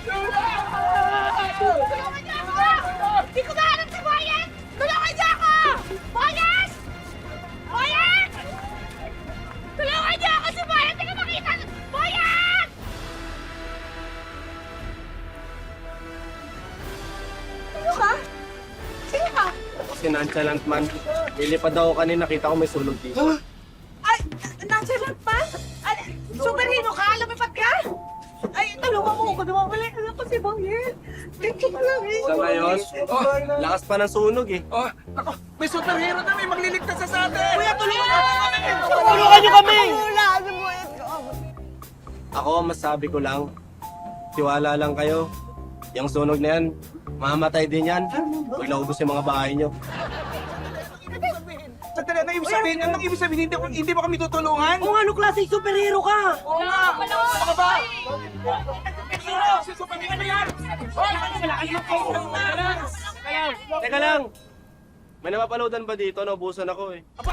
Tulungan niyo ako! Hindi ko mahanap si Boyan! Tulungan niyo ako! Boyan! Boyan! Tulungan niyo ako si Boyan! Hindi ko makita! Boyan! Sino ka? Sino ka? Kasi nonchalant man. Lilipad ako kanina, nakita ko may sunog dito. Ay! Nonchalant man? Superhero ka? Lumipat ka? Ay, tulungan mo ako. Dumabalik na ako si Boyan. Thank you ka lang eh. Sa ngayon, lakas pa ng sunog eh. Oh, ako, may superhero na may magliligtas sa atin! Kuya, tulungan mo kami! Tulungan niyo kami! Wala, ano mo ito? Ako, masabi ko lang, tiwala lang kayo. Yung sunog na yan, mamatay din yan. Pag naubos yung mga bahay nyo. Sandali, anong ibig sabihin? Hindi ba kami tutulungan? Kung ano klaseng superhero ka? Oo nga! Baka ba? Si superhero yan! Teka lang! May napapaloadan ba dito? Naubusan ako eh. Aba,